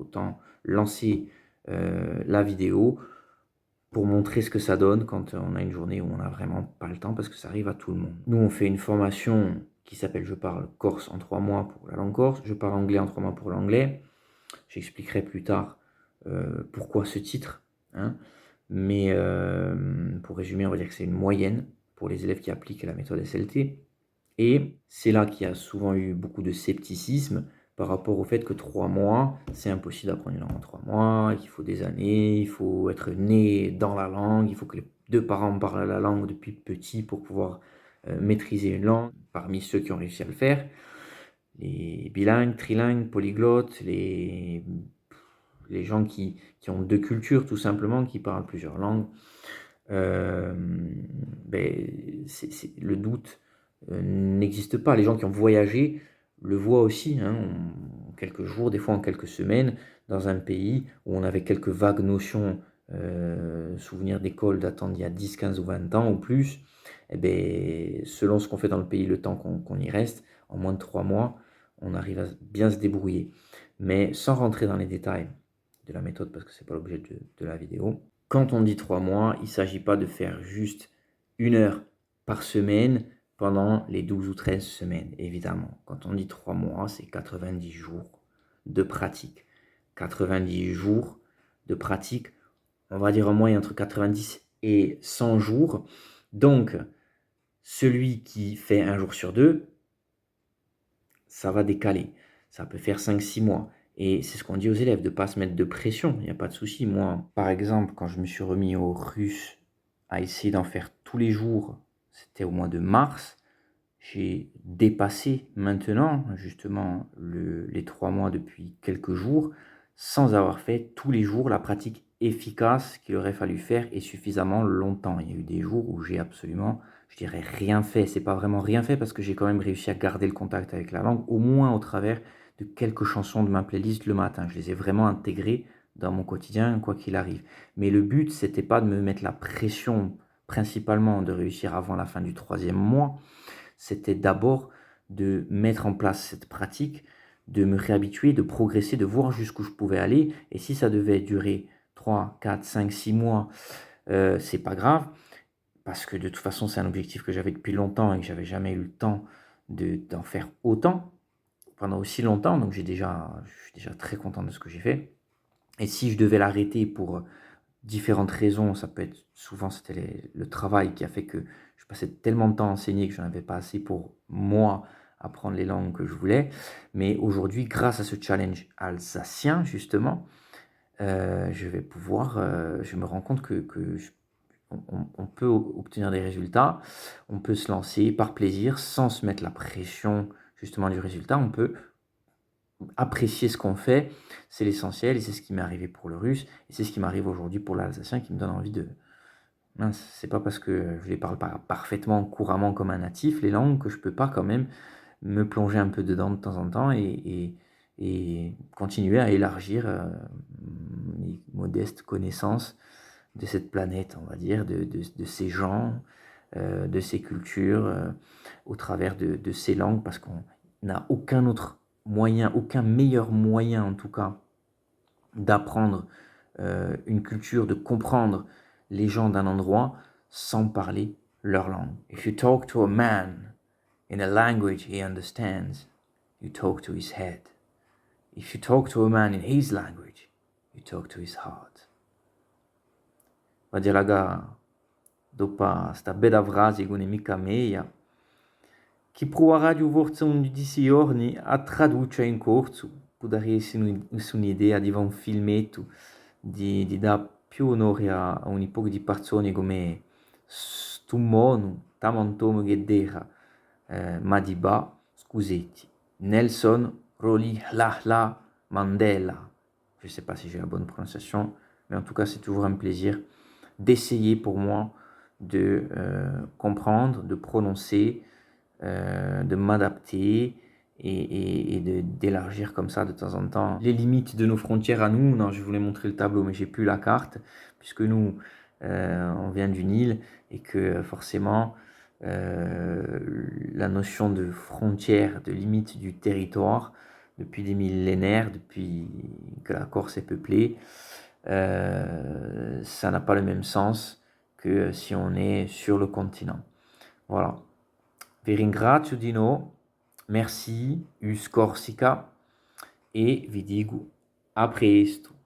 autant lancer la vidéo pour montrer ce que ça donne quand on a une journée où on n'a vraiment pas le temps, parce que ça arrive à tout le monde. Nous, on fait une formation qui s'appelle Je parle corse en 3 mois pour la langue corse, Je parle anglais en 3 mois pour l'anglais. J'expliquerai plus tard pourquoi ce titre, hein. Mais pour résumer, on va dire que c'est une moyenne pour les élèves qui appliquent la méthode SLT. Et c'est là qu'il y a souvent eu beaucoup de scepticisme par rapport au fait que 3 mois, c'est impossible d'apprendre une langue en 3 mois, qu'il faut des années, il faut être né dans la langue, il faut que les 2 parents parlent la langue depuis petit pour pouvoir maîtriser une langue. Parmi ceux qui ont réussi à le faire, les bilingues, trilingues, polyglottes, les gens qui ont 2 cultures tout simplement, qui parlent plusieurs langues, le doute n'existe pas. Les gens qui ont voyagé le voient aussi, hein, en quelques jours, des fois en quelques semaines, dans un pays où on avait quelques vagues notions, souvenirs d'école datant d'il y a 10, 15 ou 20 ans ou plus. Selon ce qu'on fait dans le pays, le temps qu'on y reste, en moins de 3 mois, on arrive à bien se débrouiller. Mais sans rentrer dans les détails de la méthode, parce que c'est pas l'objet de la vidéo, quand on dit 3 mois, il ne s'agit pas de faire juste 1 heure par semaine pendant les 12 ou 13 semaines, évidemment. Quand on dit 3 mois, c'est 90 jours de pratique. 90 jours de pratique, on va dire en moyenne entre 90 et 100 jours. Donc, celui qui fait 1 jour sur 2, ça va décaler. Ça peut faire 5-6 mois. Et c'est ce qu'on dit aux élèves, de ne pas se mettre de pression, il n'y a pas de souci. Moi, par exemple, quand je me suis remis au russe à essayer d'en faire tous les jours, c'était au mois de mars, j'ai dépassé maintenant, justement, les 3 mois depuis quelques jours, sans avoir fait tous les jours la pratique efficace qu'il aurait fallu faire et suffisamment longtemps. Il y a eu des jours où j'ai absolument, je dirais, rien fait. C'est pas vraiment rien fait parce que j'ai quand même réussi à garder le contact avec la langue, au moins au travers de quelques chansons de ma playlist le matin. Je les ai vraiment intégrées dans mon quotidien, quoi qu'il arrive. Mais le but, c'était pas de me mettre la pression, principalement de réussir avant la fin du 3e mois. C'était d'abord de mettre en place cette pratique, de me réhabituer, de progresser, de voir jusqu'où je pouvais aller. Et si ça devait durer 3, 4, 5, 6 mois, c'est pas grave, parce que de toute façon, c'est un objectif que j'avais depuis longtemps et que j'avais jamais eu le temps d'en faire autant pendant aussi longtemps. Donc je suis déjà très content de ce que j'ai fait. Et si je devais l'arrêter pour différentes raisons, ça peut être souvent c'était le travail qui a fait que je passais tellement de temps à enseigner que je n'en avais pas assez pour moi apprendre les langues que je voulais. Mais aujourd'hui, grâce à ce challenge alsacien, justement, je vais pouvoir, je me rends compte on peut obtenir des résultats, on peut se lancer par plaisir sans se mettre la pression justement du résultat. On peut apprécier ce qu'on fait, c'est l'essentiel, et c'est ce qui m'est arrivé pour le russe, et c'est ce qui m'arrive aujourd'hui pour l'alsacien, qui me donne envie de... Mince, c'est pas parce que je les parle pas parfaitement, couramment comme un natif, les langues, que je peux pas quand même me plonger un peu dedans de temps en temps et continuer à élargir mes modestes connaissances de cette planète, on va dire, de ces gens, de ces cultures, au travers de ces langues, parce qu'on n'a aucun autre moyen, aucun meilleur moyen en tout cas, d'apprendre une culture, de comprendre les gens d'un endroit sans parler leur langue. If you talk to a man in a language he understands, you talk to his head. If you talk to a man in his language, you talk to his heart. Vadi raga, dopo sta bella frase che non è mica mia, chi proverà di un di giorni a traducere in corso, può dare un'idea di un filmetto, di dare più onore a un po' di persone come sto mono, tamantomo che dera, Madiba, scusetti, Nelson Rolihlahla Mandela. Je ne sais pas si j'ai la bonne prononciation, mais en tout cas, c'est toujours un plaisir d'essayer pour moi de comprendre, de prononcer, de m'adapter et d'élargir comme ça de temps en temps les limites de nos frontières à nous. Non, je voulais montrer le tableau, mais j'ai plus la carte, puisque nous, on vient d'une île et que forcément, la notion de frontière, de limite du territoire, depuis des millénaires, depuis que la Corse est peuplée, ça n'a pas le même sens que si on est sur le continent. Voilà. Vi ringrazio di nuovo, merci, us Corsica, e vi dico a presto.